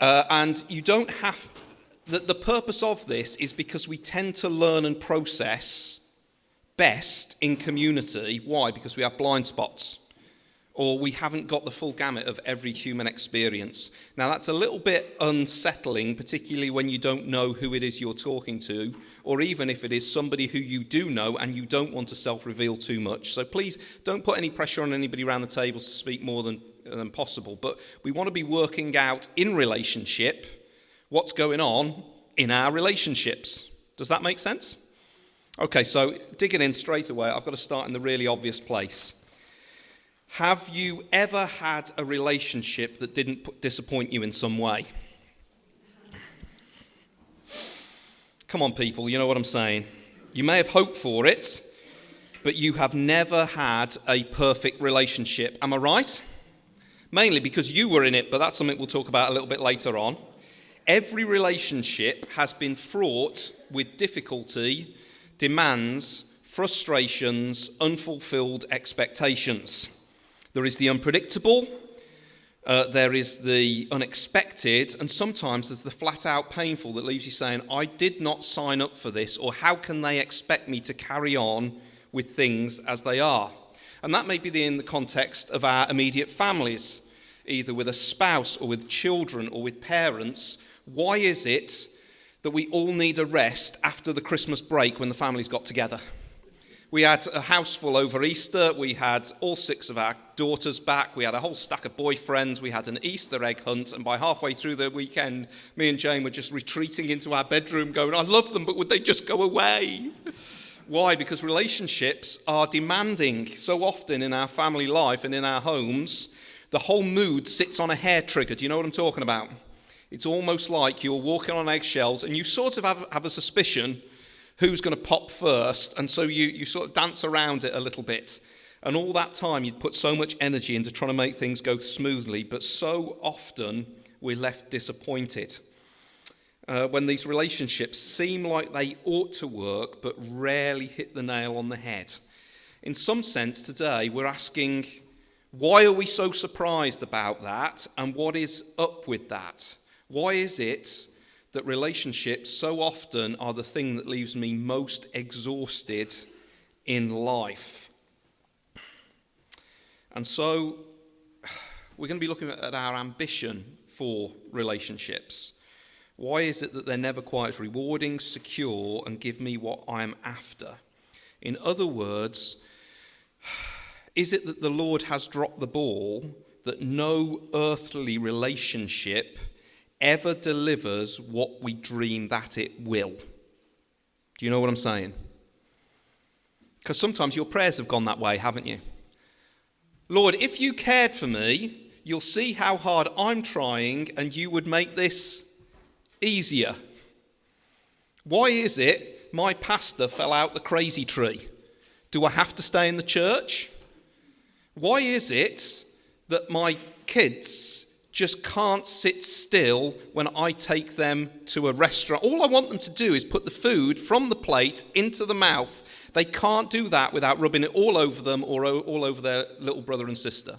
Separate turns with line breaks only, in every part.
And you don't have... The purpose of this is because we tend to learn and process best in community. Why? Because we have blind spots, or we haven't got the full gamut of every human experience. Now, that's a little bit unsettling, particularly when you don't know who it is you're talking to, or even if it is somebody who you do know and you don't want to self-reveal too much. So please don't put any pressure on anybody around the table to speak more than possible. But we want to be working out in relationship what's going on in our relationships. Does that make sense? Okay, so digging in straight away, I've got to start in the really obvious place. Have you ever had a relationship that didn't disappoint you in some way? Come on, people, you know what I'm saying. You may have hoped for it, but you have never had a perfect relationship. Am I right? Mainly because you were in it, but that's something we'll talk about a little bit later on. Every relationship has been fraught with difficulty, demands, frustrations, unfulfilled expectations. There is the unpredictable, there is the unexpected, and sometimes there's the flat-out painful that leaves you saying, I did not sign up for this, or how can they expect me to carry on with things as they are? And that may be in the context of our immediate families, either with a spouse or with children or with parents. Why is it that we all need a rest after the Christmas break when the families got together? We had a house full over Easter. We had all 6 of our daughters back. We had a whole stack of boyfriends. We had an Easter egg hunt. And by halfway through the weekend, me and Jane were just retreating into our bedroom going, I love them, but would they just go away? Why? Because relationships are demanding. So often in our family life and in our homes, the whole mood sits on a hair trigger. Do you know what I'm talking about? It's almost like you're walking on eggshells and you sort of have a suspicion who's going to pop first, and so you sort of dance around it a little bit. And all that time you'd put so much energy into trying to make things go smoothly, but so often we're left disappointed when these relationships seem like they ought to work but rarely hit the nail on the head. In some sense today we're asking, why are we so surprised about that, and what is up with that? Why is it that relationships so often are the thing that leaves me most exhausted in life? And so we're going to be looking at our ambition for relationships. Why is it that they're never quite as rewarding, secure, and give me what I'm after? In other words, is it that the Lord has dropped the ball, that no earthly relationship ever delivers what we dream that it will? Do you know what I'm saying? Because sometimes your prayers have gone that way, haven't you? Lord, if you cared for me, you'll see how hard I'm trying and you would make this easier. Why is it my pastor fell out the crazy tree? Do I have to stay in the church? Why is it that my kids just can't sit still when I take them to a restaurant? All I want them to do is put the food from the plate into the mouth. They can't do that without rubbing it all over them or all over their little brother and sister.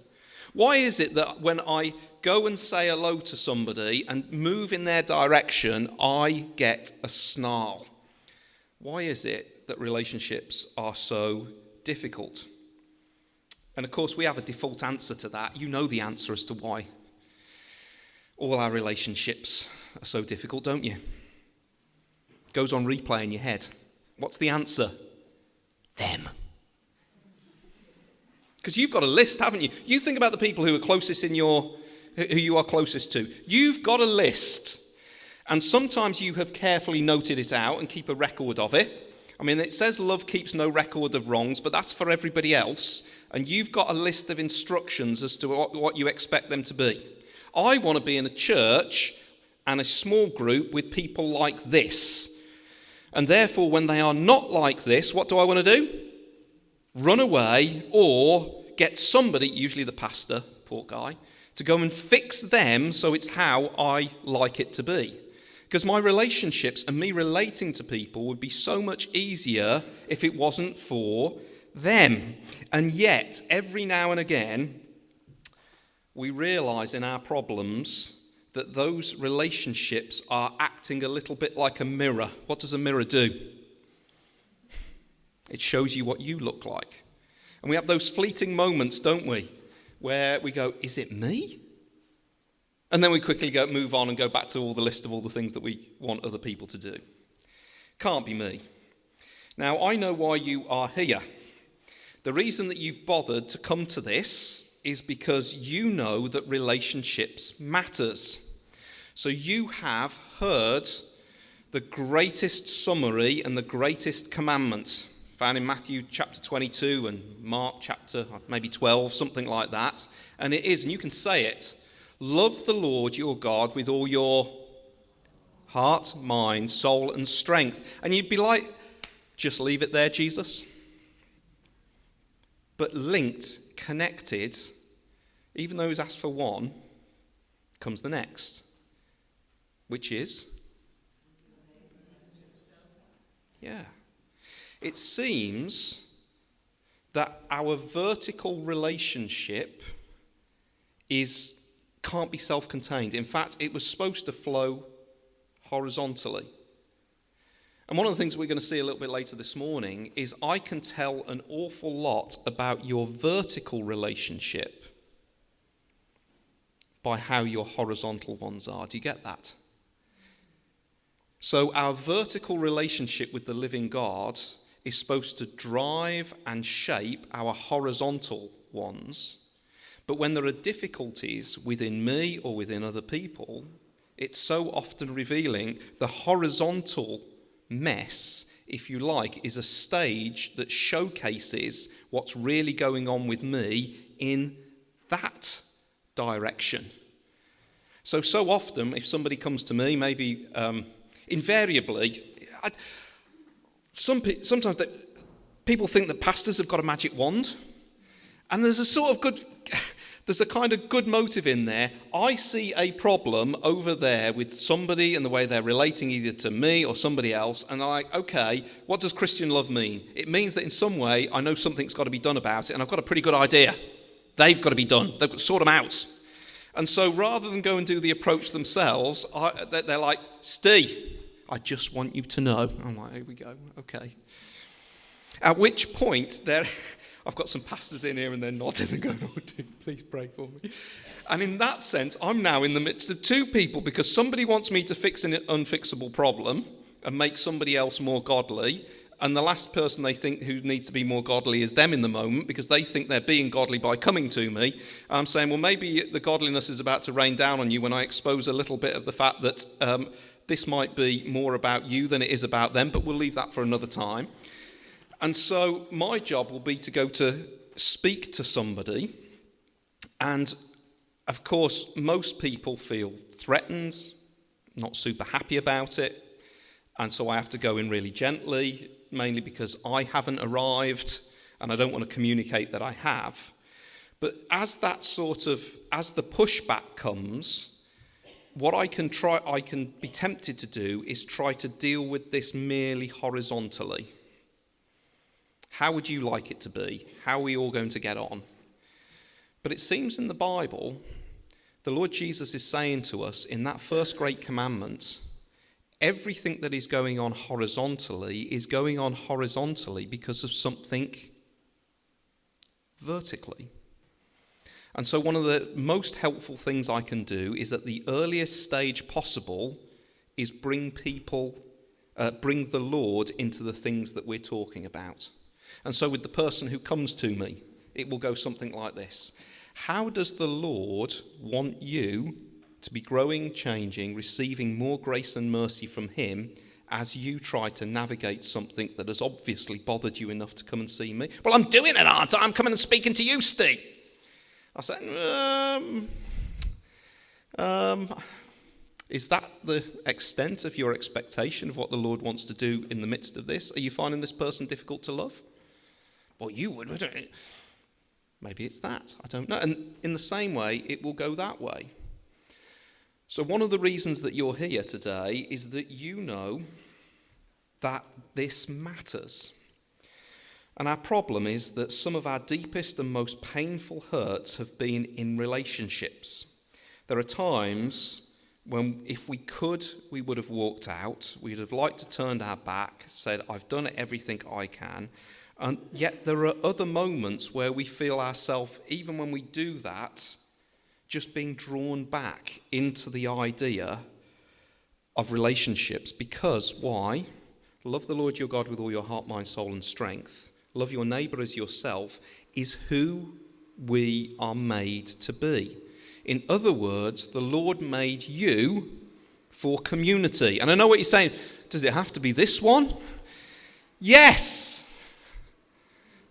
Why is it that when I go and say hello to somebody and move in their direction, I get a snarl? Why is it that relationships are so difficult? And of course, we have a default answer to that. You know the answer as to why all our relationships are so difficult, don't you? It goes on replay in your head. What's the answer? Them. Because you've got a list, haven't you? You think about the people who are closest who you are closest to. You've got a list. And sometimes you have carefully noted it out and keep a record of it. I mean, it says love keeps no record of wrongs, but that's for everybody else. And you've got a list of instructions as to what you expect them to be. I want to be in a church and a small group with people like this. And therefore, when they are not like this, what do I want to do? Run away or get somebody, usually the pastor, poor guy, to go and fix them so it's how I like it to be. Because my relationships and me relating to people would be so much easier if it wasn't for them. And yet, every now and again, we realise in our problems that those relationships are acting a little bit like a mirror. What does a mirror do? It shows you what you look like. And we have those fleeting moments, don't we, where we go, is it me? And then we quickly move on and go back to all the list of all the things that we want other people to do. Can't be me. Now, I know why you are here. The reason that you've bothered to come to this is because you know that relationships matters. So you have heard the greatest summary and the greatest commandment found in Matthew chapter 22 and Mark chapter maybe 12, something like that. And it is, and you can say it, love the Lord your God with all your heart, mind, soul, and strength. And you'd be like, just leave it there, Jesus. But linked, connected, even though he's asked for one, comes the next, which is, it seems that our vertical relationship can't be self-contained. In fact, it was supposed to flow horizontally. And one of the things we're going to see a little bit later this morning is I can tell an awful lot about your vertical relationship by how your horizontal ones are. Do you get that? So our vertical relationship with the living God is supposed to drive and shape our horizontal ones. But when there are difficulties within me or within other people, it's so often revealing the horizontal mess, if you like, is a stage that showcases what's really going on with me in that direction. So often, if somebody comes to me, maybe invariably, sometimes people think that pastors have got a magic wand, and there's a kind of good motive in there. I see a problem over there with somebody and the way they're relating either to me or somebody else, and I'm like, okay, what does Christian love mean? It means that in some way I know something's got to be done about it, and I've got a pretty good idea. They've got to be done. They've got to sort them out. And so rather than go and do the approach themselves, they're like, Steve, I just want you to know. I'm like, here we go, okay. At which point, I've got some pastors in here and they're nodding and going, oh, dear, please pray for me. And in that sense, I'm now in the midst of two people because somebody wants me to fix an unfixable problem and make somebody else more godly. And the last person they think who needs to be more godly is them in the moment because they think they're being godly by coming to me. I'm saying, well, maybe the godliness is about to rain down on you when I expose a little bit of the fact that this might be more about you than it is about them, but we'll leave that for another time. And so my job will be to go to speak to somebody. And, of course, most people feel threatened, not super happy about it. And so I have to go in really gently, mainly because I haven't arrived and I don't want to communicate that I have. But as the pushback comes, what I can be tempted to do is try to deal with this merely horizontally. How would you like it to be? How are we all going to get on? But it seems in the Bible, the Lord Jesus is saying to us in that first great commandment, everything that is going on horizontally is going on horizontally because of something vertically. And so one of the most helpful things I can do is at the earliest stage possible is bring the Lord into the things that we're talking about. And so with the person who comes to me, it will go something like this. How does the Lord want you to be growing, changing, receiving more grace and mercy from him as you try to navigate something that has obviously bothered you enough to come and see me? Well, I'm doing it, aren't I? I'm coming and speaking to you, Steve. I said, is that the extent of your expectation of what the Lord wants to do in the midst of this? Are you finding this person difficult to love? Well, you would, wouldn't it? Maybe it's that. I don't know. And in the same way, it will go that way. So one of the reasons that you're here today is that you know that this matters. And our problem is that some of our deepest and most painful hurts have been in relationships. There are times when if we could, we would have walked out. We'd have liked to turned our back, said, I've done everything I can. And yet there are other moments where we feel ourselves, even when we do that, just being drawn back into the idea of relationships. Because, why? Love the Lord your God with all your heart, mind, soul, and strength. Love your neighbour as yourself is who we are made to be. In other words, the Lord made you for community. And I know what you're saying. Does it have to be this one? Yes!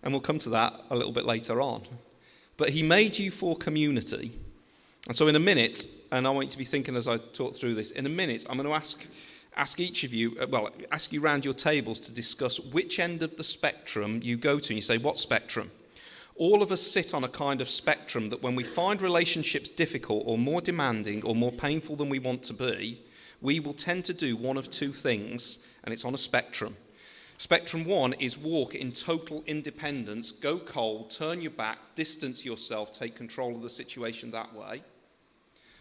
And we'll come to that a little bit later on. But he made you for community. And so in a minute, and I want you to be thinking as I talk through this, in a minute I'm going to ask each of you, ask you round your tables to discuss which end of the spectrum you go to. And you say, what spectrum? All of us sit on a kind of spectrum that when we find relationships difficult or more demanding or more painful than we want to be, we will tend to do one of two things, and it's on a spectrum. Spectrum 1 is walk in total independence, go cold, turn your back, distance yourself, take control of the situation that way.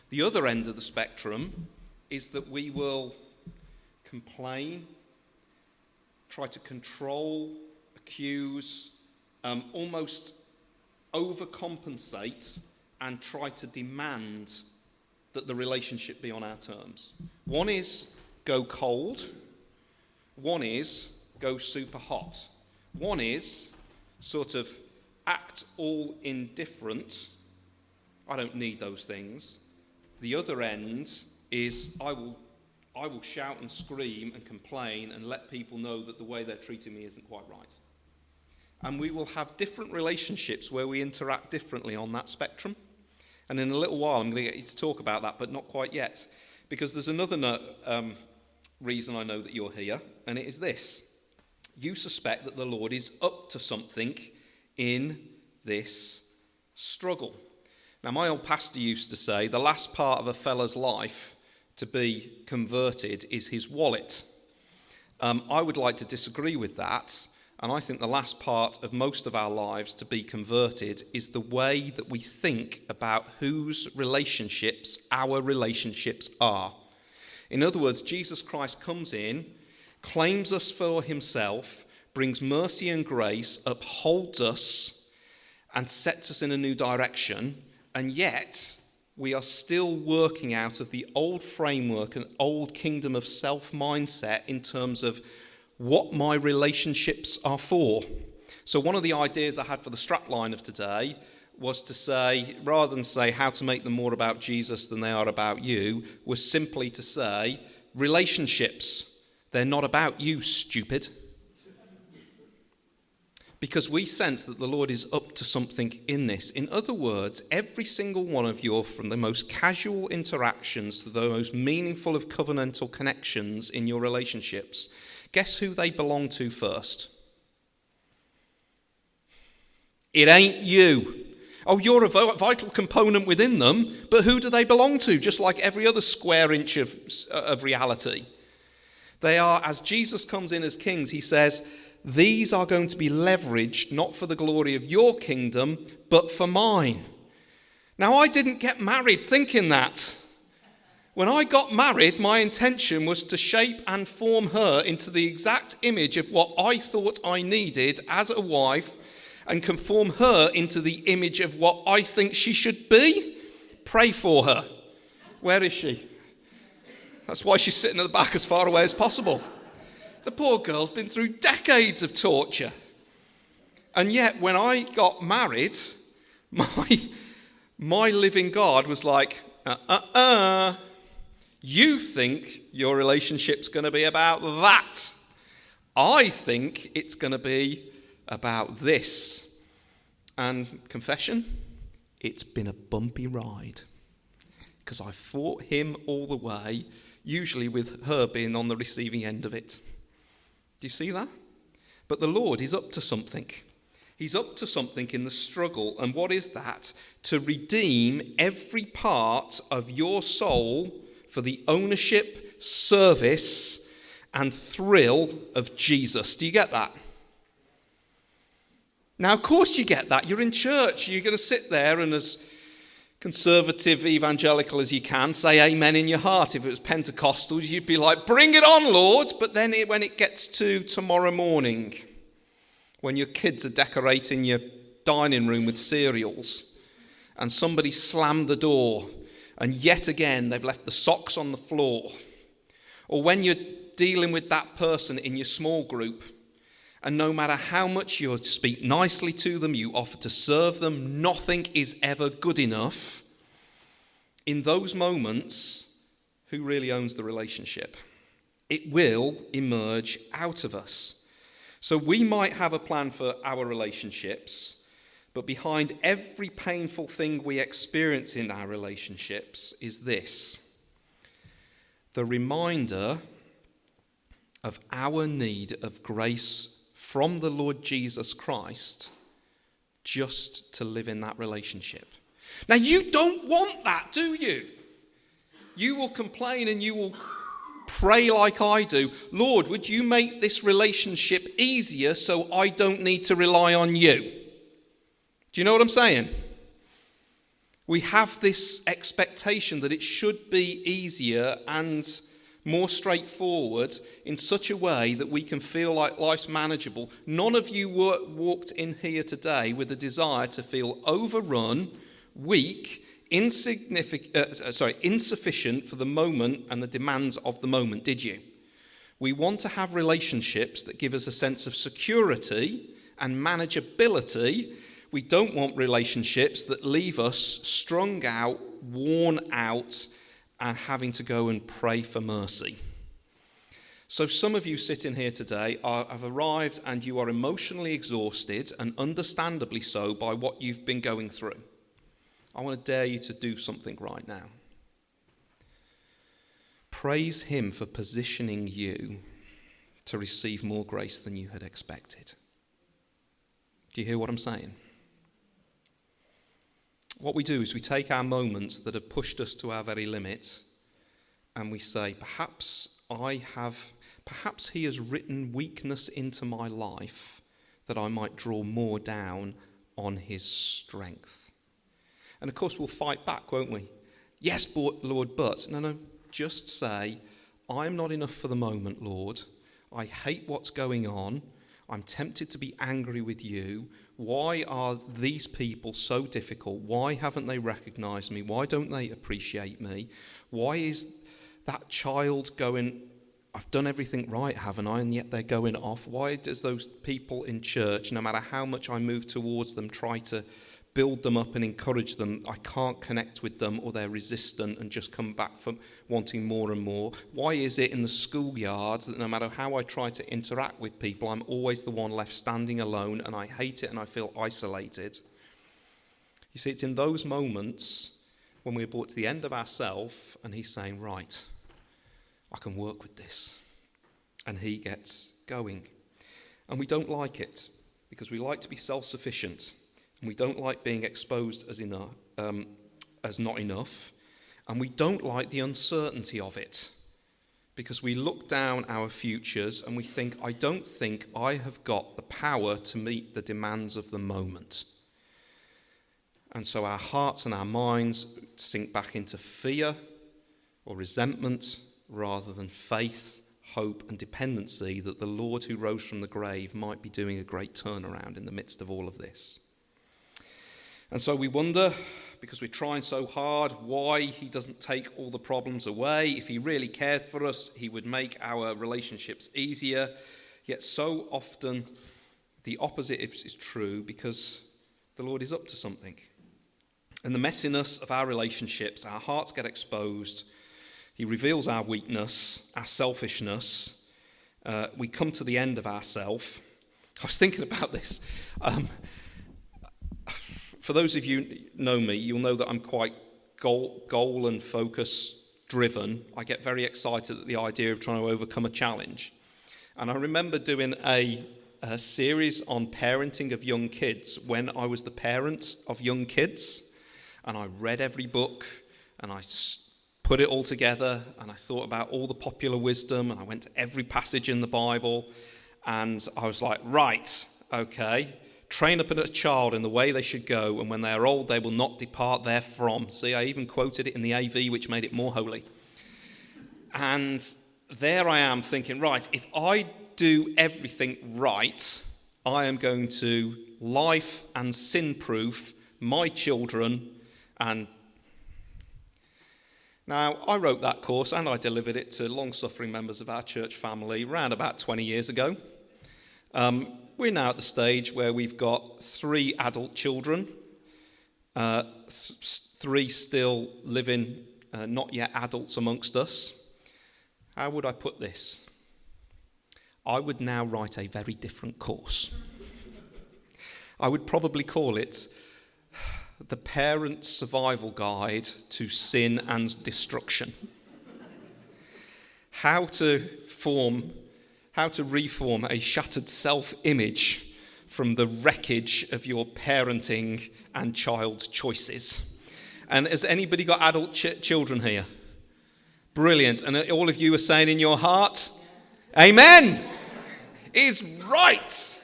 The other end of the spectrum is that we will complain, try to control, accuse, almost overcompensate and try to demand that the relationship be on our terms. One is go cold. One is go super hot. One is sort of act all indifferent. I don't need those things. The other end is I will shout and scream and complain and let people know that the way they're treating me isn't quite right. And we will have different relationships where we interact differently on that spectrum. And in a little while, I'm going to get you to talk about that, but not quite yet. Because there's another reason I know that you're here, and it is this. You suspect that the Lord is up to something in this struggle. Now, my old pastor used to say, the last part of a fella's life to be converted is his wallet. I would like to disagree with that. And I think the last part of most of our lives to be converted is the way that we think about whose relationships our relationships are. In other words, Jesus Christ comes in, claims us for himself, brings mercy and grace, upholds us, and sets us in a new direction. And yet, we are still working out of the old framework and old kingdom of self mindset in terms of what my relationships are for. So one of the ideas I had for the strapline of today was to say, rather than say how to make them more about Jesus than they are about you, was simply to say, relationships, they're not about you, stupid. Because we sense that the Lord is up to something in this. In other words, every single one of you, from the most casual interactions to the most meaningful of covenantal connections in your relationships, guess who they belong to first? It ain't you. Oh, you're a vital component within them, but who do they belong to? Just like every other square inch of reality. They are, as Jesus comes in as kings, he says, these are going to be leveraged not for the glory of your kingdom, but for mine. Now, I didn't get married thinking that. When I got married, my intention was to shape and form her into the exact image of what I thought I needed as a wife and conform her into the image of what I think she should be. Pray for her. Where is she? That's why she's sitting at the back as far away as possible. The poor girl's been through decades of torture. And yet, when I got married, my living God was like, you think your relationship's going to be about that. I think it's going to be about this. And confession, it's been a bumpy ride. Because I fought him all the way, usually with her being on the receiving end of it. Do you see that? But the Lord is up to something. He's up to something in the struggle. And what is that? To redeem every part of your soul for the ownership, service, and thrill of Jesus. Do you get that? Now, of course you get that. You're in church. You're going to sit there and as conservative evangelical as you can, say amen in your heart. If it was Pentecostal, you'd be like, bring it on, Lord. But then when it gets to tomorrow morning, when your kids are decorating your dining room with cereals, and somebody slammed the door, and yet again they've left the socks on the floor, or when you're dealing with that person in your small group, and no matter how much you speak nicely to them, you offer to serve them, nothing is ever good enough. In those moments, who really owns the relationship? It will emerge out of us. So we might have a plan for our relationships, but behind every painful thing we experience in our relationships is this: the reminder of our need of grace from the Lord Jesus Christ just to live in that relationship. Now, you don't want that, do you? You will complain and you will pray like I do. Lord, would you make this relationship easier so I don't need to rely on you? Do you know what I'm saying? We have this expectation that it should be easier and more straightforward in such a way that we can feel like life's manageable. None of you walked in here today with a desire to feel overrun, weak, insufficient for the moment and the demands of the moment, did you? We want to have relationships that give us a sense of security and manageability. We don't want relationships that leave us strung out, worn out, and having to go and pray for mercy. So some of you sitting here today have arrived and you are emotionally exhausted, and understandably so, by what you've been going through. I want to dare you to do something right now. Praise him for positioning you to receive more grace than you had expected. Do you hear what I'm saying? What we do is we take our moments that have pushed us to our very limit and we say, perhaps he has written weakness into my life that I might draw more down on his strength. And of course we'll fight back, won't we? Yes, Lord, but. No, just say, I'm not enough for the moment, Lord. I hate what's going on. I'm tempted to be angry with you. Why are these people so difficult? Why haven't they recognized me? Why don't they appreciate me? Why is that child going, I've done everything right, haven't I? And yet they're going off. Why does those people in church, no matter how much I move towards them, try to build them up and encourage them, I can't connect with them, or they're resistant and just come back from wanting more and more? Why is it in the schoolyard that no matter how I try to interact with people, I'm always the one left standing alone, and I hate it and I feel isolated? You see, it's in those moments when we're brought to the end of ourselves and he's saying, right, I can work with this. And he gets going. And we don't like it because we like to be self-sufficient. And we don't like being exposed as not enough. And we don't like the uncertainty of it, because we look down our futures and we think, I don't think I have got the power to meet the demands of the moment. And so our hearts and our minds sink back into fear or resentment rather than faith, hope, and dependency that the Lord who rose from the grave might be doing a great turnaround in the midst of all of this. And so we wonder, because we're trying so hard, why he doesn't take all the problems away. If he really cared for us, he would make our relationships easier. Yet so often the opposite is true, because the Lord is up to something. In the messiness of our relationships, our hearts get exposed. He reveals our weakness, our selfishness. We come to the end of ourself. I was thinking about this. For those of you who know me, you'll know that I'm quite goal and focus driven. I get very excited at the idea of trying to overcome a challenge. And I remember doing a series on parenting of young kids when I was the parent of young kids. And I read every book and I put it all together, and I thought about all the popular wisdom, and I went to every passage in the Bible, and I was like, right, okay, Train up a child in the way they should go, and when they are old, they will not depart therefrom. See, I even quoted it in the AV, which made it more holy. And there I am thinking, right, if I do everything right, I am going to life and sin-proof my children. And now, I wrote that course and I delivered it to long-suffering members of our church family around about 20 years ago. We're now at the stage where we've got 3 adult children, 3 still living, not yet adults amongst us. How would I put this? I would now write a very different course. I would probably call it The Parent Survival Guide to Sin and Destruction. How to reform a shattered self-image from the wreckage of your parenting and child's choices. And has anybody got adult children here? Brilliant. And all of you are saying in your heart, Amen, is right.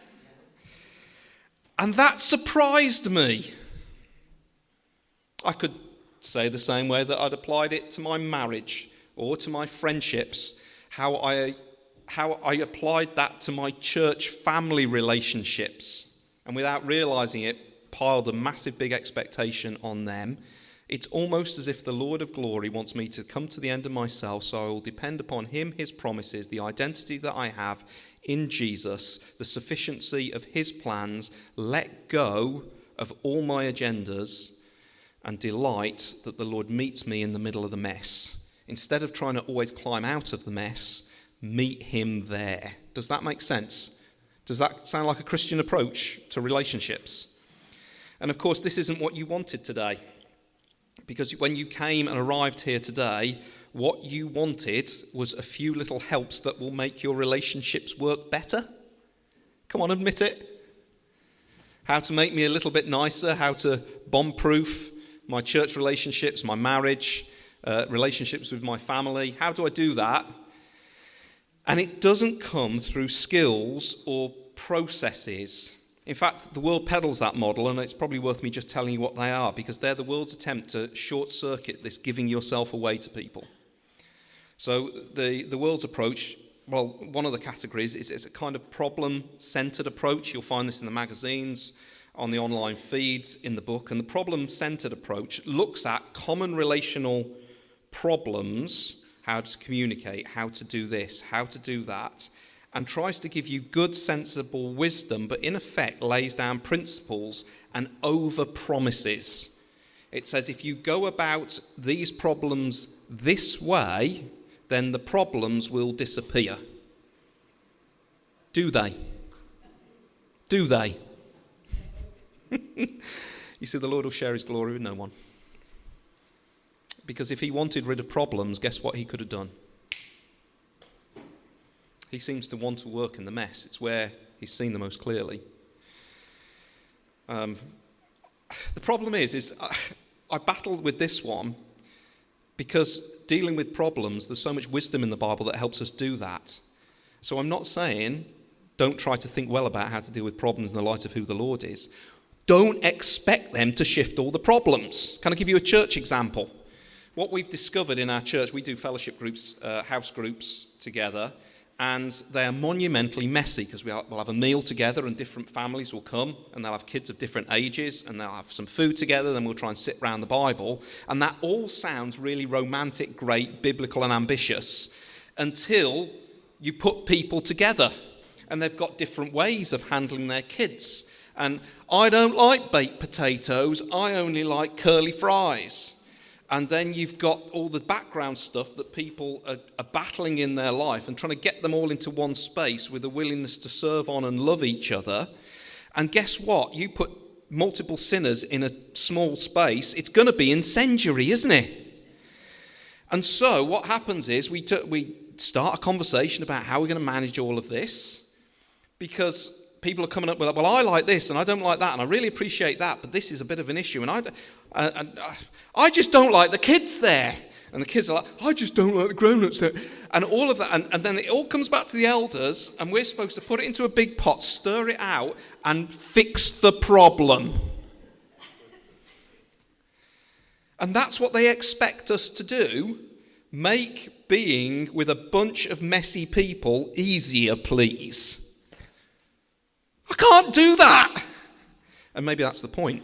And that surprised me. I could say the same way that I'd applied it to my marriage or to my friendships, how I applied that to my church family relationships, and without realizing it, piled a massive big expectation on them. It's almost as if the Lord of glory wants me to come to the end of myself, so I will depend upon him, his promises, the identity that I have in Jesus, the sufficiency of his plans, let go of all my agendas, and delight that the Lord meets me in the middle of the mess. Instead of trying to always climb out of the mess, meet him there. Does that make sense? Does that sound like a Christian approach to relationships? And of course, this isn't what you wanted today. Because when you came and arrived here today, what you wanted was a few little helps that will make your relationships work better. Come on, admit it. How to make me a little bit nicer, how to bomb-proof my church relationships, my marriage, relationships with my family. How do I do that? And it doesn't come through skills or processes. In fact, the world peddles that model, and it's probably worth me just telling you what they are, because they're the world's attempt to short-circuit this giving yourself away to people. So the world's approach, well, one of the categories is a kind of problem-centered approach. You'll find this in the magazines, on the online feeds, in the book. And the problem-centered approach looks at common relational problems, how to communicate, how to do this, how to do that, and tries to give you good, sensible wisdom, but in effect lays down principles and over-promises. It says if you go about these problems this way, then the problems will disappear. Do they? Do they? You see, the Lord will share his glory with no one. Because if he wanted rid of problems, guess what he could have done? He seems to want to work in the mess. It's where he's seen the most clearly. The problem is I battled with this one because dealing with problems, there's so much wisdom in the Bible that helps us do that. So I'm not saying don't try to think well about how to deal with problems in the light of who the Lord is. Don't expect them to shift all the problems. Can I give you a church example? What we've discovered in our church, we do fellowship groups, house groups together, and they are monumentally messy because we'll have a meal together and different families will come and they'll have kids of different ages and they'll have some food together, then we'll try and sit around the Bible, and that all sounds really romantic, great, biblical and ambitious until you put people together and they've got different ways of handling their kids. And I don't like baked potatoes, I only like curly fries. And then you've got all the background stuff that people are battling in their life and trying to get them all into one space with a willingness to serve on and love each other. And guess what? You put multiple sinners in a small space, it's going to be incendiary, isn't it? And so what happens is we start a conversation about how we're going to manage all of this, because people are coming up with, well, I like this and I don't like that and I really appreciate that, but this is a bit of an issue and I just don't like the kids there. And the kids are like, I just don't like the grown-ups there. And all of that, and then it all comes back to the elders, and we're supposed to put it into a big pot, stir it out, and fix the problem. And that's what they expect us to do. Make being with a bunch of messy people easier, please. I can't do that. And maybe that's the point.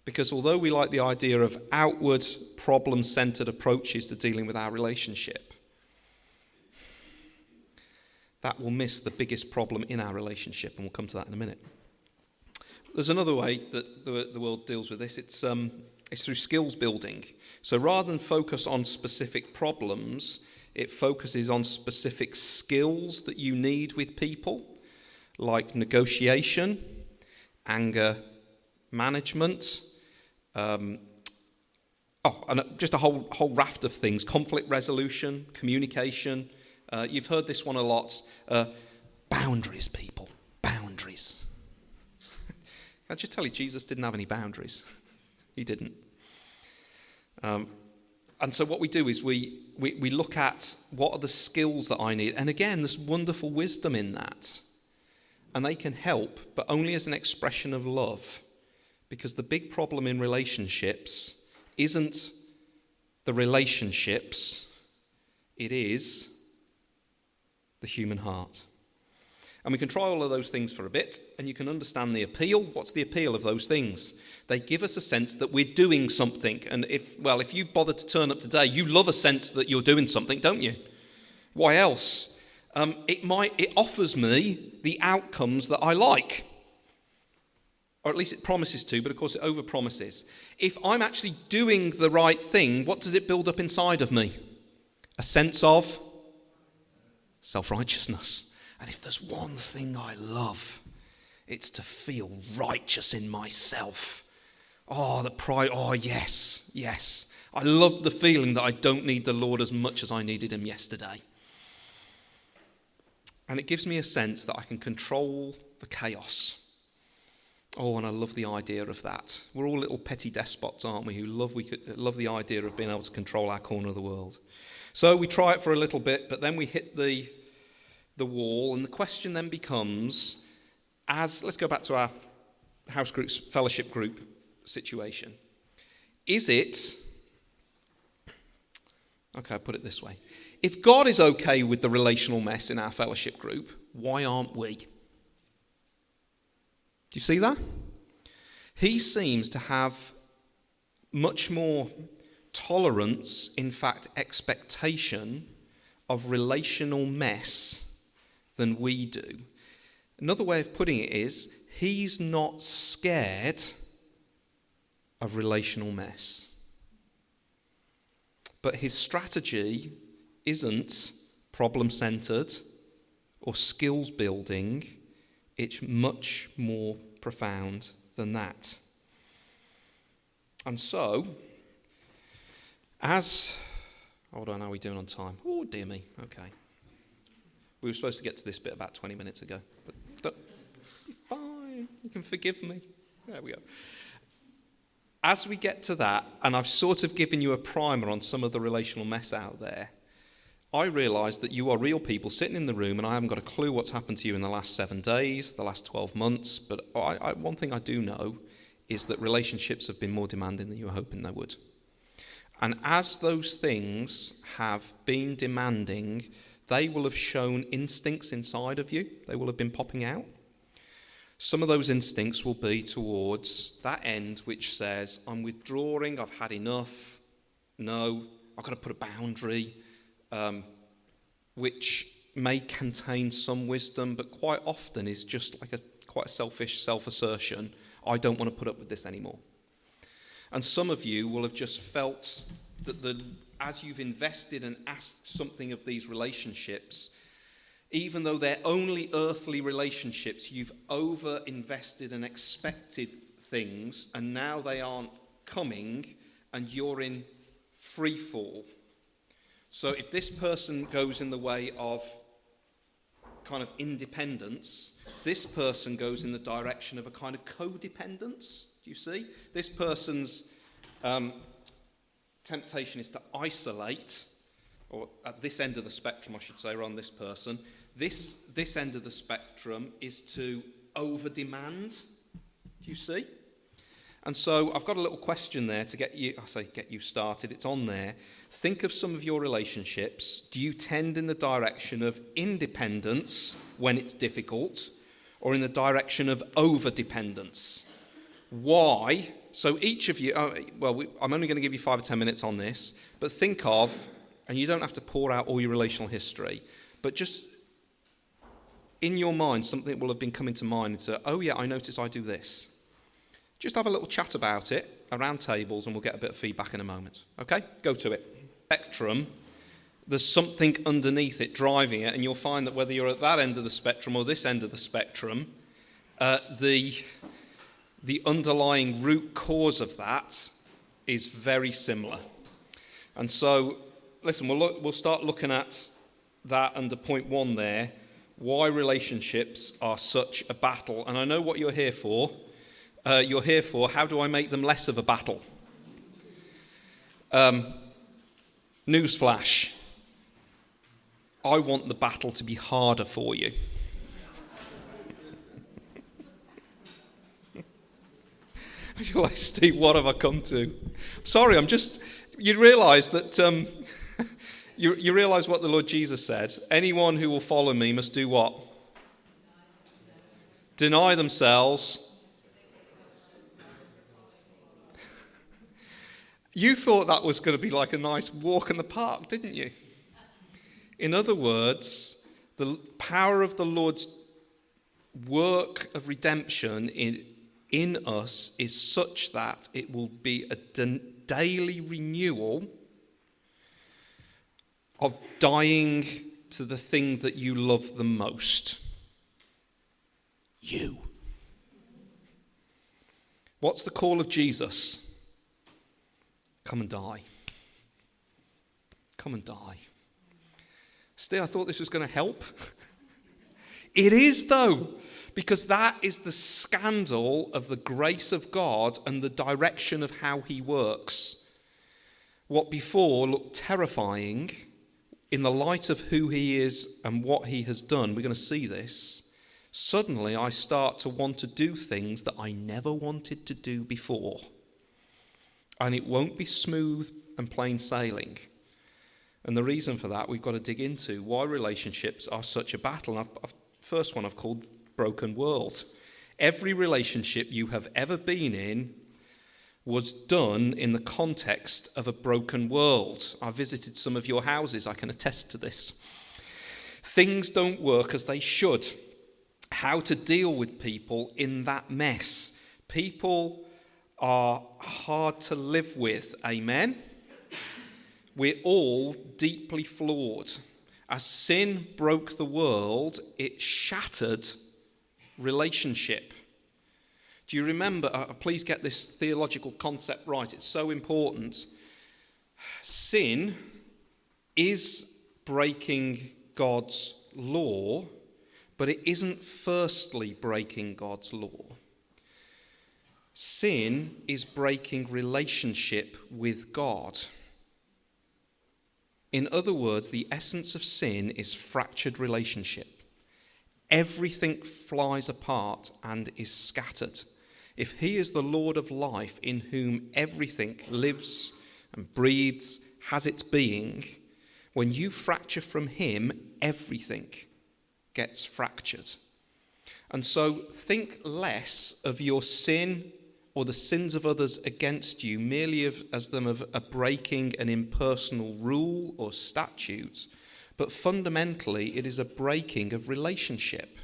Because although we like the idea of outward, problem-centered approaches to dealing with our relationship, that will miss the biggest problem in our relationship, and we'll come to that in a minute. There's another way that the world deals with this. It's through skills building. So rather than focus on specific problems, it focuses on specific skills that you need with people, like negotiation, anger management, and just a whole raft of things, conflict resolution, communication. You've heard this one a lot. Boundaries, people, boundaries. Can I just tell you, Jesus didn't have any boundaries. He didn't. And so what we do is we look at what are the skills that I need. And again, there's wonderful wisdom in that. And they can help, but only as an expression of love. Because the big problem in relationships isn't the relationships, it is the human heart. And we can try all of those things for a bit, and you can understand the appeal. What's the appeal of those things? They give us a sense that we're doing something. And if you bother to turn up today, you love a sense that you're doing something, don't you? Why else? It offers me the outcomes that I like. Or at least it promises to, but of course it overpromises. If I'm actually doing the right thing, what does it build up inside of me? A sense of self-righteousness. And if there's one thing I love, it's to feel righteous in myself. Oh, the pride. Oh, yes. I love the feeling that I don't need the Lord as much as I needed him yesterday. And it gives me a sense that I can control the chaos. Oh, and I love the idea of that. We're all little petty despots, aren't we, who love the idea of being able to control our corner of the world. So we try it for a little bit, but then we hit the wall, and the question then becomes, let's go back to our house groups, fellowship group situation. Okay, I'll put it this way. If God is okay with the relational mess in our fellowship group, why aren't we? Do you see that? He seems to have much more tolerance, in fact, expectation of relational mess than we do. Another way of putting it is, he's not scared of relational mess. But his strategy isn't problem-centered or skills building. It's much more profound than that. And so, hold on, how are we doing on time? Oh, dear me, okay. We were supposed to get to this bit about 20 minutes ago, but fine, you can forgive me. There we go. As we get to that, and I've sort of given you a primer on some of the relational mess out there, I realise that you are real people sitting in the room, and I haven't got a clue what's happened to you in the last 7 days, the last 12 months, but one thing I do know is that relationships have been more demanding than you were hoping they would. And as those things have been demanding, they will have shown instincts inside of you. They will have been popping out. Some of those instincts will be towards that end which says, I'm withdrawing, I've had enough, no, I've got to put a boundary, which may contain some wisdom, but quite often is just like quite a selfish self-assertion. I don't want to put up with this anymore. And some of you will have just felt that as you've invested and asked something of these relationships, even though they're only earthly relationships, you've over-invested and expected things, and now they aren't coming, and you're in free fall. So if this person goes in the way of kind of independence, this person goes in the direction of a kind of codependence. Do you see? This person's Temptation is to isolate, or at this end of the spectrum, I should say, or on this person. This end of the spectrum is to over-demand. Do you see? And so I've got a little question there to get you started. It's on there. Think of some of your relationships. Do you tend in the direction of independence when it's difficult, or in the direction of over-dependence? Why? So each of you, I'm only going to give you 5 or 10 minutes on this, but think of, and you don't have to pour out all your relational history, but just in your mind, something will have been coming to mind and say, oh yeah, I notice I do this. Just have a little chat about it around tables and we'll get a bit of feedback in a moment. Okay? Go to it. Spectrum, there's something underneath it driving it, and you'll find that whether you're at that end of the spectrum or this end of the spectrum, the underlying root cause of that is very similar. And so, listen, we'll start looking at that under point 1 there, why relationships are such a battle. And I know what you're here for. You're here for, how do I make them less of a battle? Newsflash. I want the battle to be harder for you. You're like, Steve, what have I come to? Sorry, you realise that, you realise what the Lord Jesus said. Anyone who will follow me must do what? Deny themselves. You thought that was going to be like a nice walk in the park, didn't you? In other words, the power of the Lord's work of redemption in us is such that it will be a daily renewal of dying to the thing that you love the most. You. What's the call of Jesus? Come and die. Come and die. Still, I thought this was going to help. It is, though, because that is the scandal of the grace of God and the direction of how he works. What before looked terrifying, in the light of who he is and what he has done, we're going to see this. Suddenly, I start to want to do things that I never wanted to do before. And it won't be smooth and plain sailing. And the reason for that, we've got to dig into why relationships are such a battle. And first one I've called broken world. Every relationship you have ever been in was done in the context of a broken world. I visited some of your houses. I can attest to this. Things don't work as they should. How to deal with people in that mess. People are hard to live with, amen? We're all deeply flawed. As sin broke the world, it shattered relationship. Do you remember, please get this theological concept right, it's so important. Sin is breaking God's law, but it isn't firstly breaking God's law. Sin is breaking relationship with God. In other words, the essence of sin is fractured relationship. Everything flies apart and is scattered. If he is the Lord of life, in whom everything lives and breathes, has its being, when you fracture from him, everything gets fractured. And so think less of your sin or the sins of others against you merely as them of a breaking an impersonal rule or statute, but fundamentally it is a breaking of relationship.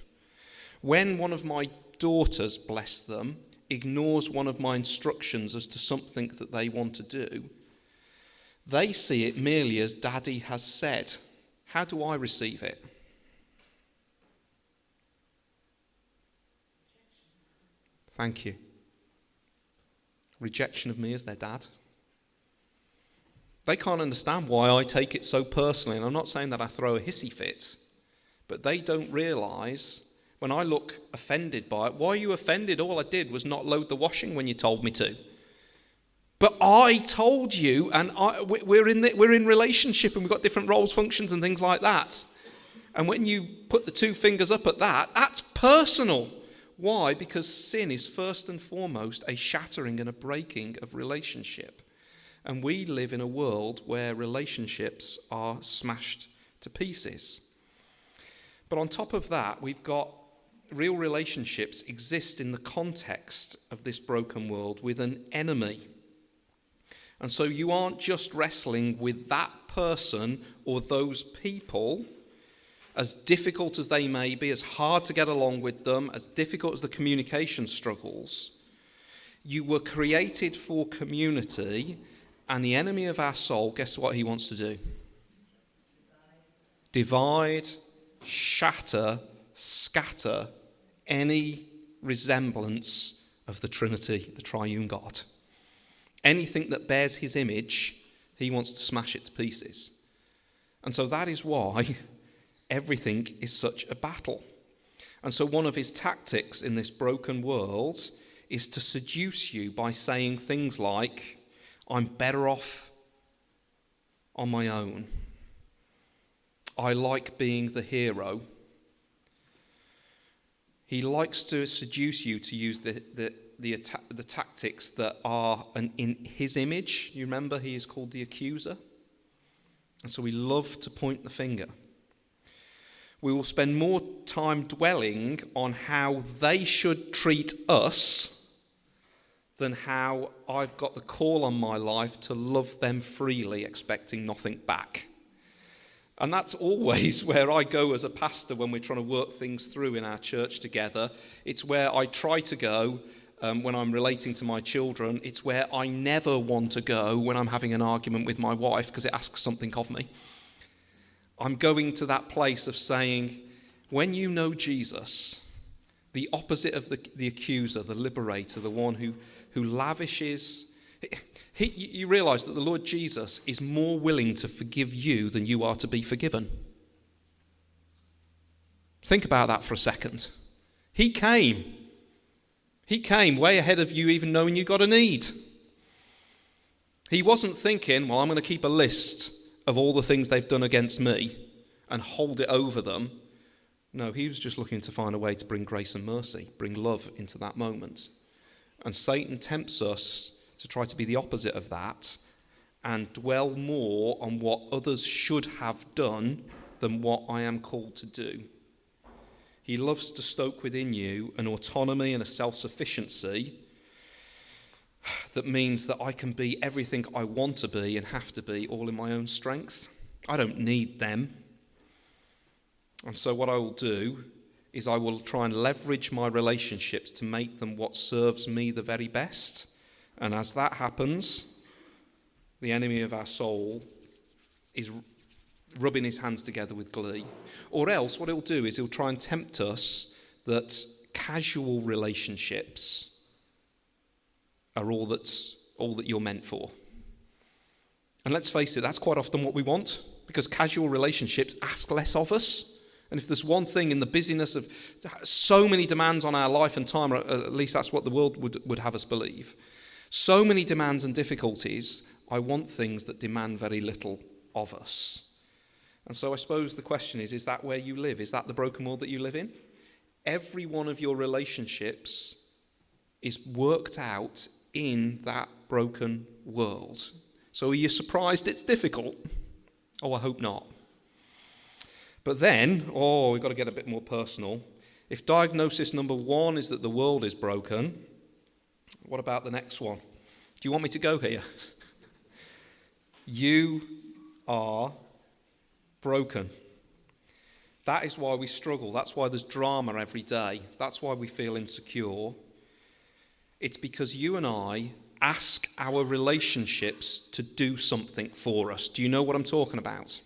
When one of my daughters, bless them, ignores one of my instructions as to something that they want to do, they see it merely as Daddy has said. How do I receive it? Thank you. Rejection of me as their dad. They can't understand why I take it so personally, and I'm not saying that I throw a hissy fit, but they don't realise when I look offended by it. Why are you offended? All I did was not load the washing when you told me to. But I told you, and we're in relationship, and we've got different roles, functions, and things like that. And when you put the two fingers up at that, that's personal. Why? Because sin is first and foremost a shattering and a breaking of relationship. And we live in a world where relationships are smashed to pieces. But on top of that, we've got real relationships exist in the context of this broken world with an enemy. And so you aren't just wrestling with that person or those people, as difficult as they may be, as hard to get along with them, as difficult as the communication struggles. You were created for community, and the enemy of our soul, guess what he wants to do? Divide, shatter, scatter any resemblance of the Trinity, the triune God. Anything that bears his image, he wants to smash it to pieces. And so that is why everything is such a battle. And so one of his tactics in this broken world is to seduce you by saying things like, I'm better off on my own. I like being the hero. He likes to seduce you to use the tactics that are in his image. You remember he is called the accuser. And so we love to point the finger. We will spend more time dwelling on how they should treat us than how I've got the call on my life to love them freely, expecting nothing back. And that's always where I go as a pastor when we're trying to work things through in our church together. It's where I try to go when I'm relating to my children. It's where I never want to go when I'm having an argument with my wife because it asks something of me. I'm going to that place of saying, when you know Jesus, the opposite of the accuser, the liberator, the one who lavishes, you realize that the Lord Jesus is more willing to forgive you than you are to be forgiven. Think about that for a second. He came way ahead of you even knowing you got a need. He wasn't thinking, well, I'm going to keep a list of all the things they've done against me and hold it over them. No, he was just looking to find a way to bring grace and mercy, bring love into that moment. And Satan tempts us to try to be the opposite of that and dwell more on what others should have done than what I am called to do. He loves to stoke within you an autonomy and a self-sufficiency that means that I can be everything I want to be and have to be all in my own strength. I don't need them. And so what I will do is I will try and leverage my relationships to make them what serves me the very best. And as that happens, the enemy of our soul is rubbing his hands together with glee. Or else what he'll do is he'll try and tempt us that casual relationships are all that you're meant for. And let's face it, that's quite often what we want, because casual relationships ask less of us. And if there's one thing in the busyness of so many demands on our life and time, or at least that's what the world would have us believe, so many demands and difficulties, I want things that demand very little of us. And so I suppose the question is that where you live? Is that the broken world that you live in? Every one of your relationships is worked out in that broken world. So are you surprised it's difficult? Oh, I hope not. But then, we've got to get a bit more personal. If diagnosis number 1 is that the world is broken, what about the next one? Do you want me to go here? You are broken. That is why we struggle. That's why there's drama every day. That's why we feel insecure. It's because you and I ask our relationships to do something for us. Do you know what I'm talking about?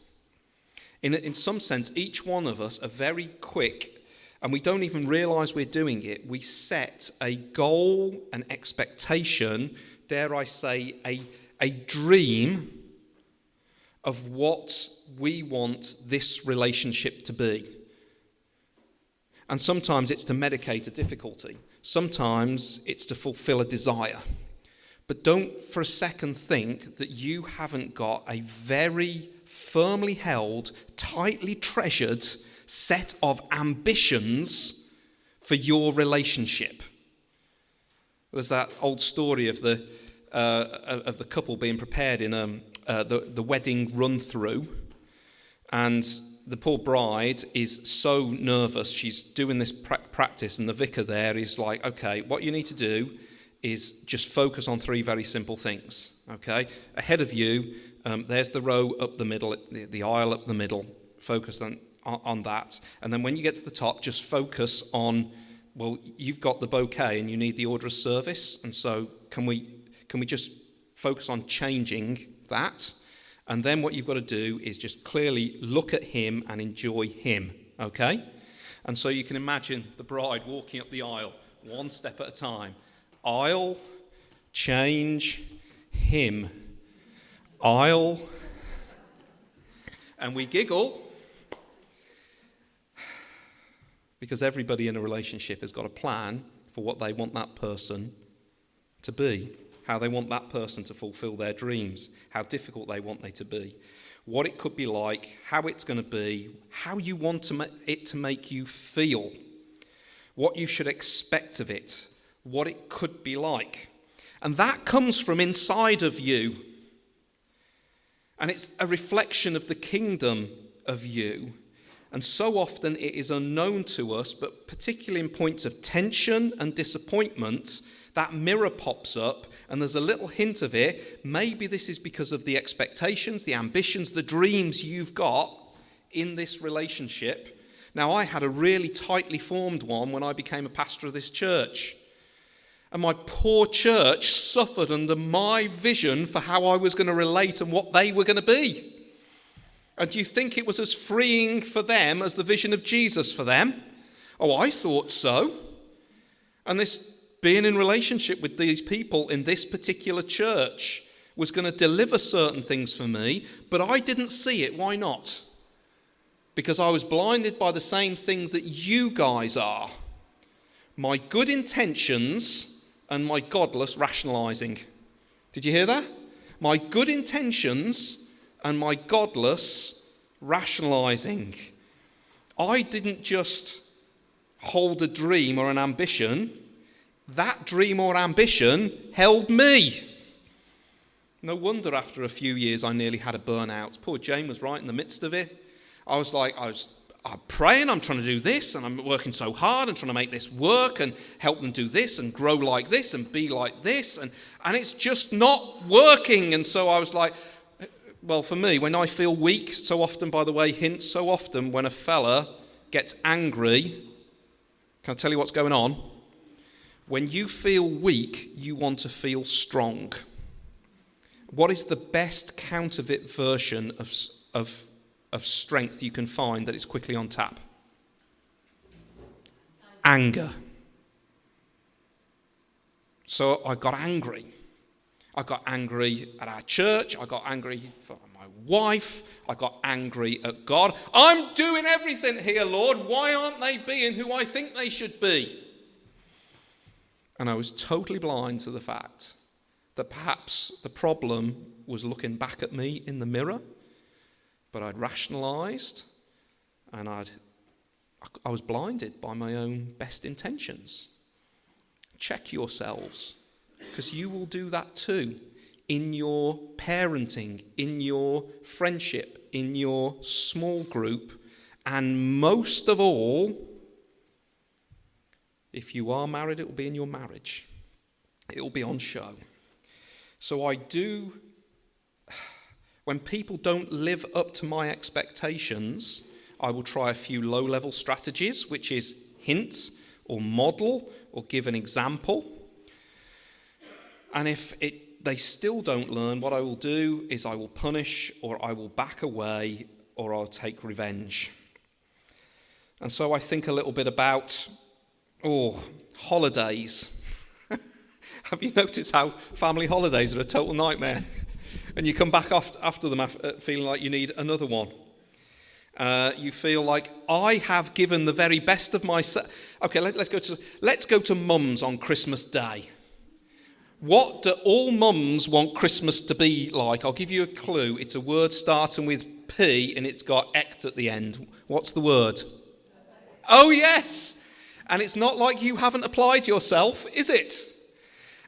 In some sense, each one of us are very quick, and we don't even realize we're doing it. We set a goal, an expectation, dare I say, a dream of what we want this relationship to be. And sometimes it's to medicate a difficulty. Sometimes it's to fulfill a desire. But don't for a second think that you haven't got a very firmly held, tightly treasured set of ambitions for your relationship. There's that old story of the couple being prepared in the wedding run-through, and the poor bride is so nervous. She's doing this practice, and the vicar there is like, okay, what you need to do is just focus on 3 very simple things, okay? Ahead of you, there's the row up the middle, the aisle up the middle. Focus on that. And then when you get to the top, just focus on, well, you've got the bouquet and you need the order of service. And so can we just focus on changing that? And then what you've got to do is just clearly look at him and enjoy him, okay? And so you can imagine the bride walking up the aisle, one step at a time. Aisle, change, him. Aisle. And we giggle because everybody in a relationship has got a plan for what they want that person to be, how they want that person to fulfill their dreams, how difficult they want they to be, what it could be like, how it's going to be, how you want it to make you feel, what you should expect of it, what it could be like. And that comes from inside of you. And it's a reflection of the kingdom of you. And so often it is unknown to us, but particularly in points of tension and disappointment, that mirror pops up and there's a little hint of it. Maybe this is because of the expectations, the ambitions, the dreams you've got in this relationship. Now, I had a really tightly formed one when I became a pastor of this church. And my poor church suffered under my vision for how I was going to relate and what they were going to be. And do you think it was as freeing for them as the vision of Jesus for them? Oh, I thought so. And this being in relationship with these people in this particular church was going to deliver certain things for me, but I didn't see it. Why not? Because I was blinded by the same thing that you guys are. My good intentions and my godless rationalizing. Did you hear that? My good intentions and my godless rationalizing. I didn't just hold a dream or an ambition. That dream or ambition held me. No wonder after a few years I nearly had a burnout. Poor Jane was right in the midst of it. I'm praying, I'm trying to do this, and I'm working so hard and trying to make this work and help them do this and grow like this and be like this, and it's just not working. And so I was like, well, for me, when I feel weak, so often, by the way, so often when a fella gets angry, can I tell you what's going on? When you feel weak, you want to feel strong. What is the best counterfeit version of strength you can find that is quickly on tap? Anger. So I got angry. I got angry at our church. I got angry for my wife. I got angry at God. I'm doing everything here, Lord. Why aren't they being who I think they should be? And I was totally blind to the fact that perhaps the problem was looking back at me in the mirror. But I'd rationalized, and I was blinded by my own best intentions. Check yourselves, because you will do that too in your parenting, in your friendship, in your small group, and most of all, if you are married, it will be in your marriage. It will be on show. So when people don't live up to my expectations, I will try a few low-level strategies, which is hint or model or give an example. And if they still don't learn, what I will do is I will punish, or I will back away, or I'll take revenge. And so I think a little bit about, holidays. Have you noticed how family holidays are a total nightmare? And you come back after them feeling like you need another one. You feel like, I have given the very best of myself. Okay, let's go to Mum's on Christmas Day. What do all mums want Christmas to be like? I'll give you a clue. It's a word starting with P and it's got ect at the end. What's the word? Oh, yes. And it's not like you haven't applied yourself, is it?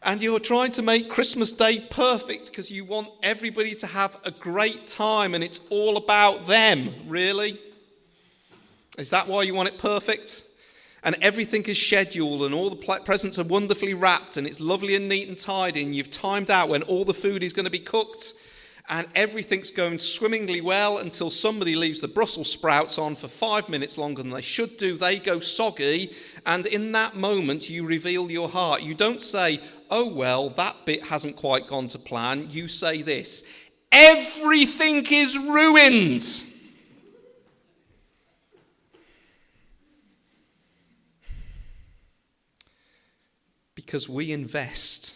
And you're trying to make Christmas Day perfect because you want everybody to have a great time and it's all about them, really? Is that why you want it perfect? And everything is scheduled and all the presents are wonderfully wrapped and it's lovely and neat and tidy and you've timed out when all the food is going to be cooked and everything's going swimmingly well until somebody leaves the Brussels sprouts on for 5 minutes longer than they should do. They go soggy, and in that moment you reveal your heart. You don't say, oh well, that bit hasn't quite gone to plan. You say this: everything is ruined. Because we invest.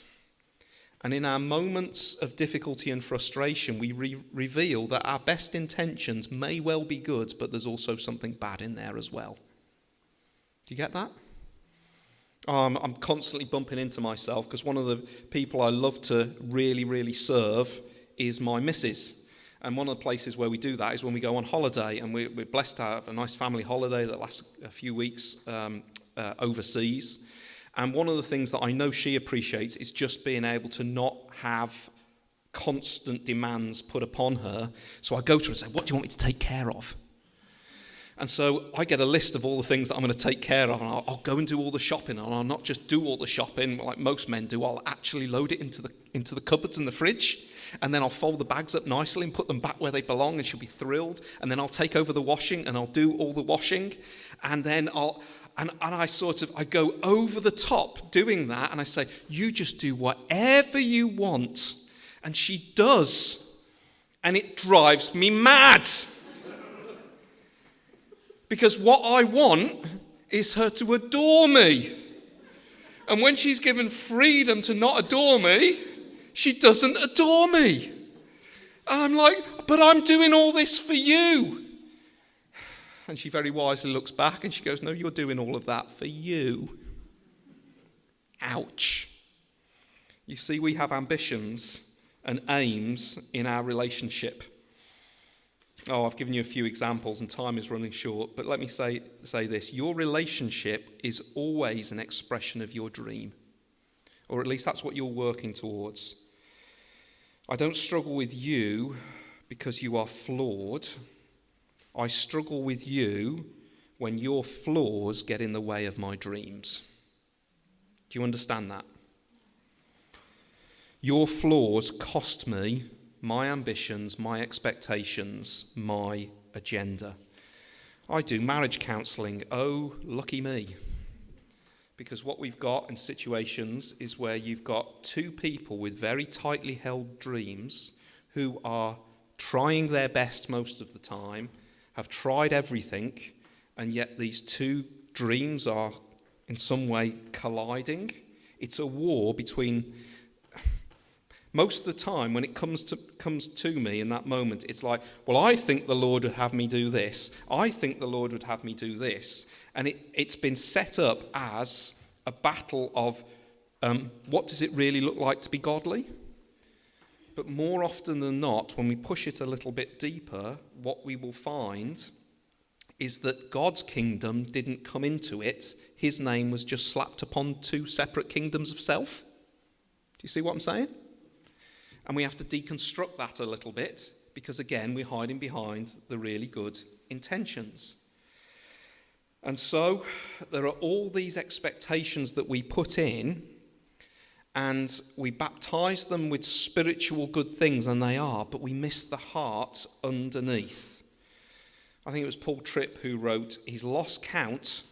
And in our moments of difficulty and frustration, we reveal that our best intentions may well be good, but there's also something bad in there as well. Do you get that? I'm constantly bumping into myself because one of the people I love to really, really serve is my missus. And one of the places where we do that is when we go on holiday, and we're blessed to have a nice family holiday that lasts a few weeks overseas. And one of the things that I know she appreciates is just being able to not have constant demands put upon her. So I go to her and say, what do you want me to take care of? And so I get a list of all the things that I'm going to take care of, and I'll go and do all the shopping, and I'll not just do all the shopping like most men do. I'll actually load it into the cupboards and the fridge, and then I'll fold the bags up nicely and put them back where they belong, and she'll be thrilled. And then I'll take over the washing, and I'll do all the washing, and then I go over the top doing that, and I say, you just do whatever you want. And she does. And it drives me mad. Because what I want is her to adore me. And when she's given freedom to not adore me, she doesn't adore me. And I'm like, but I'm doing all this for you. And she very wisely looks back and she goes, no, you're doing all of that for you. Ouch. You see, we have ambitions and aims in our relationship. Oh, I've given you a few examples and time is running short, but let me say this. Your relationship is always an expression of your dream, or at least that's what you're working towards. I don't struggle with you because you are flawed. I struggle with you when your flaws get in the way of my dreams. Do you understand that? Your flaws cost me my ambitions, my expectations, my agenda. I do marriage counselling. Oh, lucky me. Because what we've got in situations is where you've got two people with very tightly held dreams who are trying their best most of the time, have tried everything, and yet these two dreams are in some way colliding. It's a war between... Most of the time when it comes to me in that moment, it's like, well, I think the Lord would have me do this. I think the Lord would have me do this. And it's been set up as a battle of what does it really look like to be godly? But more often than not, when we push it a little bit deeper, what we will find is that God's kingdom didn't come into it. His name was just slapped upon two separate kingdoms of self. Do you see what I'm saying? And we have to deconstruct that a little bit because, again, we're hiding behind the really good intentions. And so there are all these expectations that we put in, and we baptize them with spiritual good things, and they are, but we miss the heart underneath. I think it was Paul Tripp who wrote, he's lost count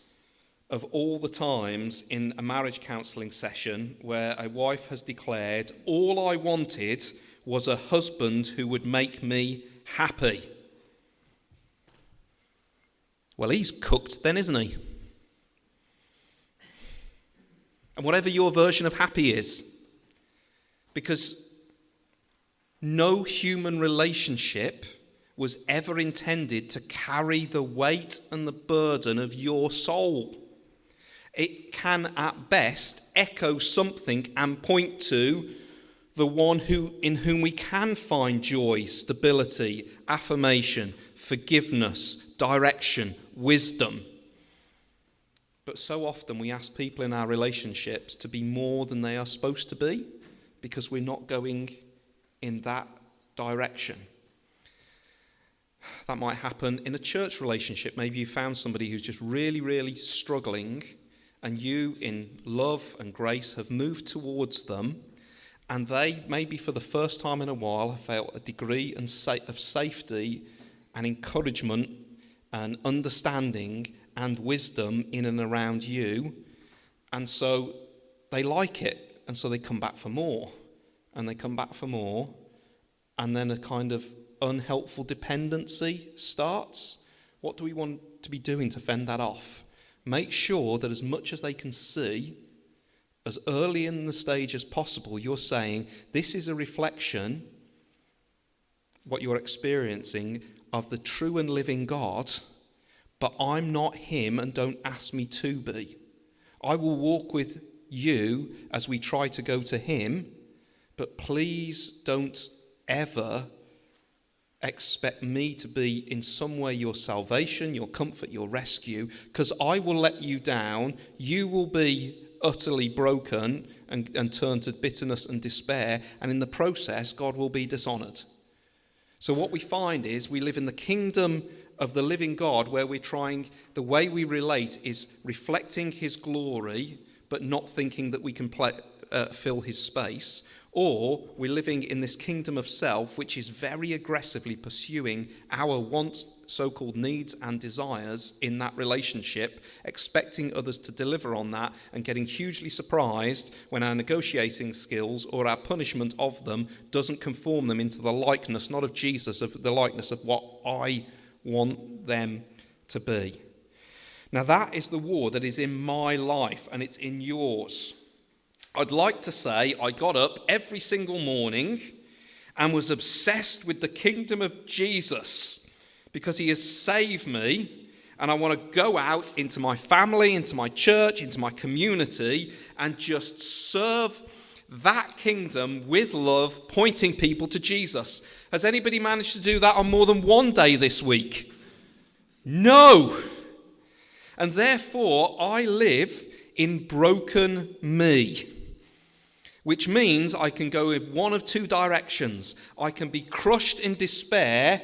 of all the times in a marriage counselling session where a wife has declared, all I wanted was a husband who would make me happy. Well, he's cooked then, isn't he? And whatever your version of happy is, because no human relationship was ever intended to carry the weight and the burden of your soul. It can at best echo something and point to the one in whom we can find joy, stability, affirmation, forgiveness, direction, wisdom. But so often we ask people in our relationships to be more than they are supposed to be because we're not going in that direction. That might happen in a church relationship. Maybe you found somebody who's just really, really struggling, and you, in love and grace, have moved towards them, and they, maybe for the first time in a while, have felt a degree of safety and encouragement and understanding and wisdom in and around you, and so they like it, and so they come back for more, and they come back for more, and then a kind of unhelpful dependency starts. What do we want to be doing to fend that off? Make sure that as much as they can see, as early in the stage as possible, you're saying, this is a reflection, what you're experiencing, of the true and living God, but I'm not him, and don't ask me to be. I will walk with you as we try to go to him, but please don't ever expect me to be in some way your salvation, your comfort, your rescue, because I will let you down. You will be utterly broken and turn to bitterness and despair, and in the process, God will be dishonoured. So what we find is we live in the kingdom of the living God, where we're trying, the way we relate is reflecting his glory, but not thinking that we can fill his space. Or we're living in this kingdom of self, which is very aggressively pursuing our wants, so-called needs and desires in that relationship, expecting others to deliver on that, and getting hugely surprised when our negotiating skills or our punishment of them doesn't conform them into the likeness, not of Jesus, of the likeness of what I want them to be. Now that is the war that is in my life, and it's in yours. I'd like to say I got up every single morning and was obsessed with the kingdom of Jesus because he has saved me, and I want to go out into my family, into my church, into my community, and just serve that kingdom with love, pointing people to Jesus. Has anybody managed to do that on more than one day this week? No. And therefore, I live in broken me, which means I can go in one of two directions. I can be crushed in despair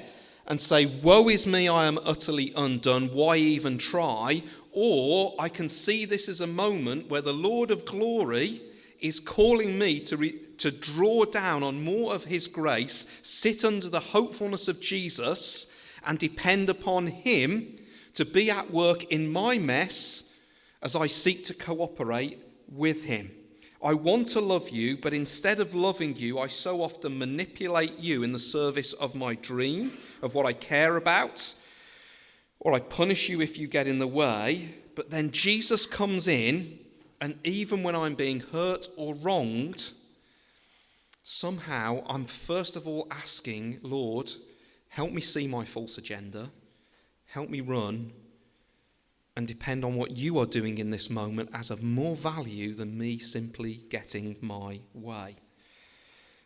and say, woe is me, I am utterly undone, why even try? Or I can see this as a moment where the Lord of glory is calling me to draw down on more of his grace, sit under the hopefulness of Jesus, and depend upon him to be at work in my mess as I seek to cooperate with him. I want to love you, but instead of loving you, I so often manipulate you in the service of my dream, of what I care about, or I punish you if you get in the way. But then Jesus comes in, and even when I'm being hurt or wronged, somehow I'm first of all asking, Lord, help me see my false agenda, help me run and depend on what you are doing in this moment as of more value than me simply getting my way.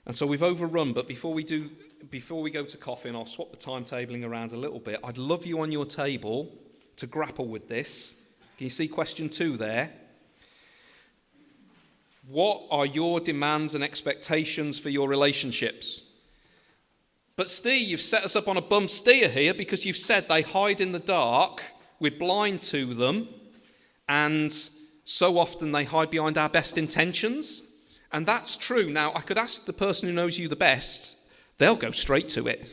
And so we've overrun, but before we go to coffee, and I'll swap the timetabling around a little bit, I'd love you on your table to grapple with this. Can you see question 2 there? What are your demands and expectations for your relationships? But Steve, you've set us up on a bum steer here because you've said they hide in the dark, we're blind to them, and so often they hide behind our best intentions. And that's true. Now, I could ask the person who knows you the best, they'll go straight to it.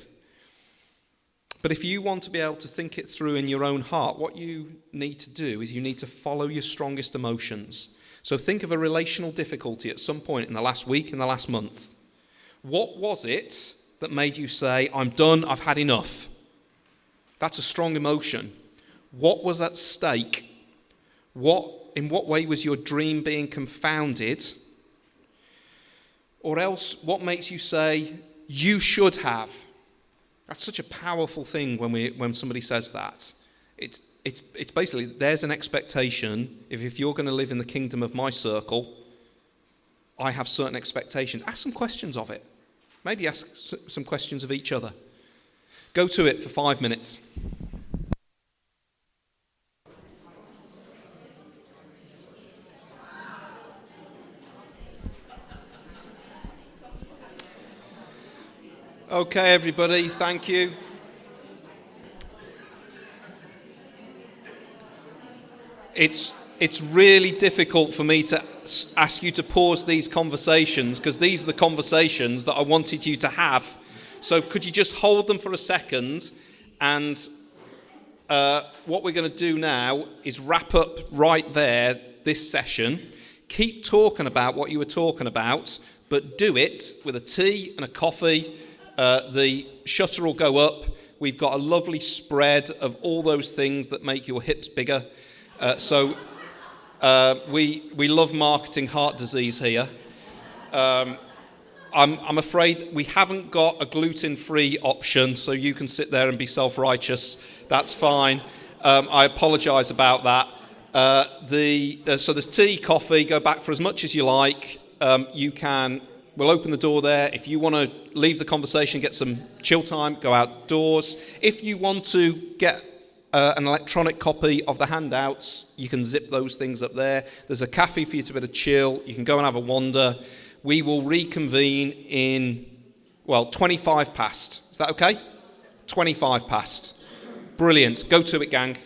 But if you want to be able to think it through in your own heart, what you need to do is you need to follow your strongest emotions. So think of a relational difficulty at some point in the last week, in the last month. What was it that made you say, I'm done, I've had enough? That's a strong emotion. What was at stake? In what way was your dream being confounded? Or else, what makes you say, you should have? That's such a powerful thing when somebody says that. It it's basically, there's an expectation. If you're going to live in the kingdom of my circle, I have certain expectations. Ask some questions of it. Maybe ask some questions of each other. Go to it for 5 minutes. Okay, everybody, thank you. It's really difficult for me to ask you to pause these conversations, because these are the conversations that I wanted you to have. So could you just hold them for a second? And what we're going to do now is wrap up right there this session. Keep talking about what you were talking about, but do it with a tea and a coffee. The shutter will go up. We've got a lovely spread of all those things that make your hips bigger. So we love marketing heart disease here. I'm afraid we haven't got a gluten-free option, so you can sit there and be self-righteous. That's fine. I apologise about that. So there's tea, coffee. Go back for as much as you like. We'll open the door there. If you want to leave the conversation, get some chill time, go outdoors. If you want to get an electronic copy of the handouts, you can zip those things up there. There's a cafe for you to be able to chill. You can go and have a wander. We will reconvene in, 25 past. Is that okay? 25 past. Brilliant. Go to it, gang.